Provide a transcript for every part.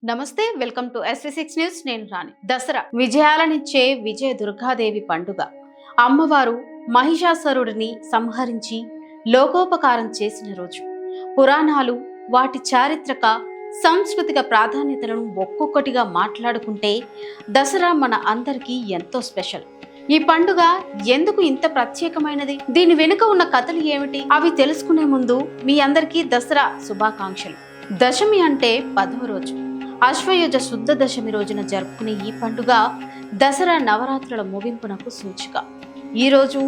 నమస్తే, welcome to SV6 news. నేను రాణి. దసరా విజయాలనిచ్చే విజయ దుర్గాదేవి పండుగ. అమ్మవారు మహిషాసురుడిని సంహరించి లోకోపకారం చేసిన రోజు. పురాణాలు వాటి చారిత్రక సాంస్కృతిక ప్రాధాన్యతలను ఒక్కొక్కటిగా మాట్లాడుకుంటే దసరా మన అందరికీ ఎంతో స్పెషల్. ఈ పండుగ ఎందుకు ఇంత ప్రత్యేకమైనది, దీని వెనుక ఉన్న కథలు ఏమిటి, అవి తెలుసుకునే ముందు మీ అందరికీ దసరా శుభాకాంక్షలు. దశమి అంటే 10వ రోజు. అశ్వయుజ శుద్ధ దశమి రోజున జరుపుకునే ఈ పండుగ దసరా నవరాత్రుల ముగింపునకు సూచిక. ఈరోజు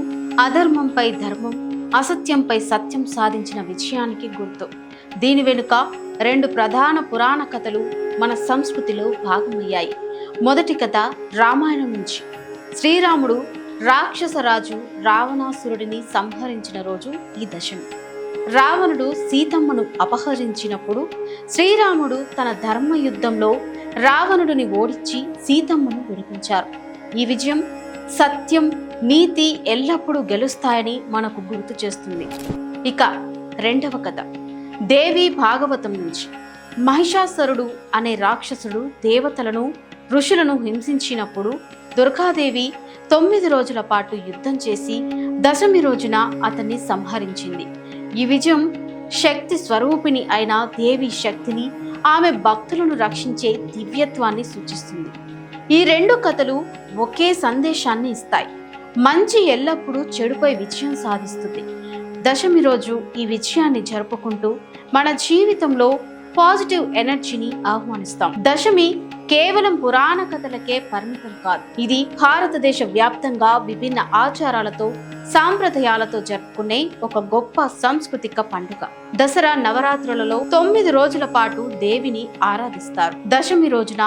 అధర్మంపై ధర్మం, అసత్యంపై సత్యం సాధించిన విజయానికి గుర్తు. దీని వెనుక 2 ప్రధాన పురాణ కథలు మన సంస్కృతిలో భాగమయ్యాయి. మొదటి కథ రామాయణం నుంచి. శ్రీరాముడు రాక్షసరాజు రావణాసురుడిని సంహరించిన రోజు ఈ దశమి. రావణుడు సీతమ్మను అపహరించినప్పుడు శ్రీరాముడు తన ధర్మ యుద్ధంలో రావణుడిని ఓడించి సీతమ్మను విడిపించారు. ఈ విజయం సత్యం, నీతి ఎల్లప్పుడూ గెలుస్తాయని మనకు గుర్తు చేస్తుంది. ఇక రెండవ కథ దేవి భాగవతం నుంచి. మహిషాసురుడు అనే రాక్షసుడు దేవతలను, ఋషులను హింసించినప్పుడు దుర్గాదేవి 9 రోజుల పాటు యుద్ధం చేసి దశమి రోజున అతన్ని సంహరించింది. ఈ విజయం శక్తి స్వరూపిణి అయిన దేవి శక్తిని, ఆమె భక్తులను రక్షించే దివ్యత్వాన్ని సూచిస్తుంది. ఈ 2 కథలు ఒకే సందేశాన్ని ఇస్తాయి. మంచి ఎల్లప్పుడూ చెడుపై విజయం సాధిస్తుంది. దశమి రోజు ఈ విజయాన్ని జరుపుకుంటూ మన జీవితంలో పాజిటివ్ ఎనర్జీని ఆహ్వానిస్తాం. దశమి కేవలం పురాణ కథలకే పరిమితం కాదు. ఇది భారతదేశ వ్యాప్తంగా విభిన్న ఆచారాలతో, సాంప్రదాయాలతో జరుపుకునే ఒక గొప్ప సాంస్కృతిక పండుగ. దసరా నవరాత్రులలో 9 రోజుల పాటు దేవిని ఆరాధిస్తారు. దశమి రోజున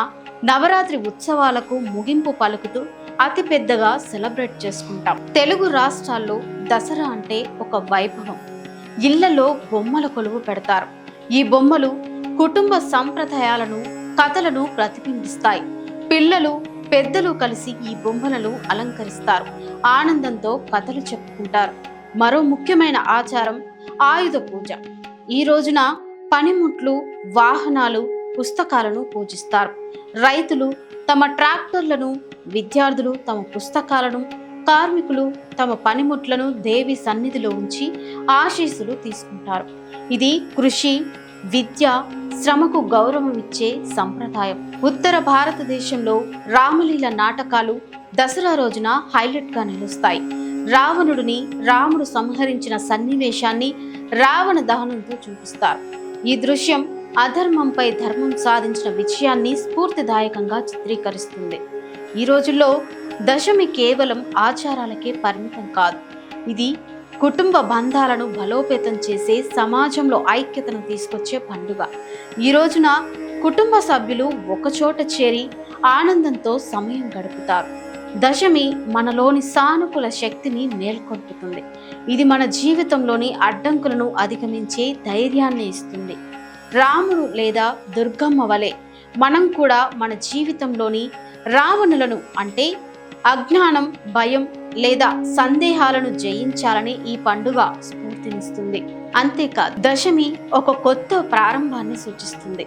నవరాత్రి ఉత్సవాలకు ముగింపు పలుకుతూ అతి పెద్దగా సెలబ్రేట్ చేసుకుంటాం. తెలుగు రాష్ట్రాల్లో దసరా అంటే ఒక వైభవం. ఇళ్లలో బొమ్మల కొలువు పెడతారు. ఈ బొమ్మలు కుటుంబ సంప్రదాయాలను, కథలను ప్రతిబింబిస్తాయి. పిల్లలు, పెద్దలు కలిసి ఈ బొమ్మలను అలంకరిస్తారు. ఆనందంతో కథలు చెప్పుకుంటారు. మరో ముఖ్యమైన ఆచారం ఆయుధ పూజ. ఈ రోజున పనిముట్లు, వాహనాలు, పుస్తకాలను పూజిస్తారు. రైతులు తమ ట్రాక్టర్లను, విద్యార్థులు తమ పుస్తకాలను, కార్మికులు తమ పనిముట్లను దేవి సన్నిధిలో ఉంచి ఆశీస్సులు తీసుకుంటారు. ఇది కృషి, విద్య, శ్రమకు గౌరవం ఇచ్చే సంప్రదాయం. ఉత్తర భారతదేశంలో రామలీల నాటకాలు దసరా రోజున హైలైట్ గా నిలుస్తాయి. రావణుడిని రాముడు సంహరించిన సన్నివేశాన్ని రావణ దహనంతో చూపిస్తారు. ఈ దృశ్యం అధర్మంపై ధర్మం సాధించిన విజయాన్ని స్ఫూర్తిదాయకంగా చిత్రీకరిస్తుంది. ఈ రోజుల్లో దశమి కేవలం ఆచారాలకే పరిమితం కాదు. ఇది కుటుంబ బంధాలను బలోపేతం చేసే, సమాజంలో ఐక్యతను తీసుకొచ్చే పండుగ. ఈ రోజున కుటుంబ సభ్యులు ఒకచోట చేరి ఆనందంతో సమయం గడుపుతారు. దశమి మనలోని సానుకూల శక్తిని మేల్కొల్పుతుంది. ఇది మన జీవితంలోని అడ్డంకులను అధిగమించే ధైర్యాన్ని ఇస్తుంది. రాముడు లేదా దుర్గమ్మ వలె మనం కూడా మన జీవితంలోని రావణులను, అంటే అజ్ఞానం, భయం లేదా సందేహాలను జయించాలని ఈ పండుగ స్ఫూర్తినిస్తుంది. అంతేకాదు, దశమి ఒక కొత్త ప్రారంభాన్ని సూచిస్తుంది.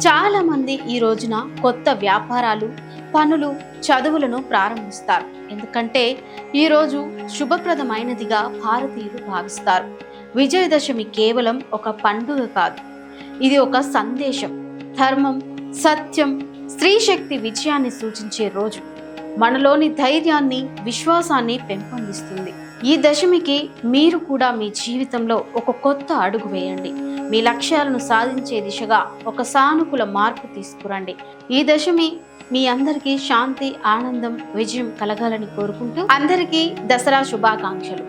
చాలా మంది ఈ రోజున కొత్త వ్యాపారాలు, పనులు, చదువులను ప్రారంభిస్తారు. ఎందుకంటే ఈ రోజు శుభప్రదమైనదిగా భారతీయులు భావిస్తారు. విజయదశమి కేవలం ఒక పండుగ కాదు, ఇది ఒక సందేశం. ధర్మం, సత్యం, స్త్రీ శక్తి విజయాన్ని సూచించే రోజు. మనలోని ధైర్యాన్ని, విశ్వాసాన్ని పెంపొందిస్తుంది. ఈ దశమికి మీరు కూడా మీ జీవితంలో ఒక కొత్త అడుగు వేయండి. మీ లక్ష్యాలను సాధించే దిశగా ఒక సానుకూల మార్పు తీసుకురండి. ఈ దశమి మీ అందరికీ శాంతి, ఆనందం, విజయం కలగాలని కోరుకుంటూ అందరికీ దసరా శుభాకాంక్షలు.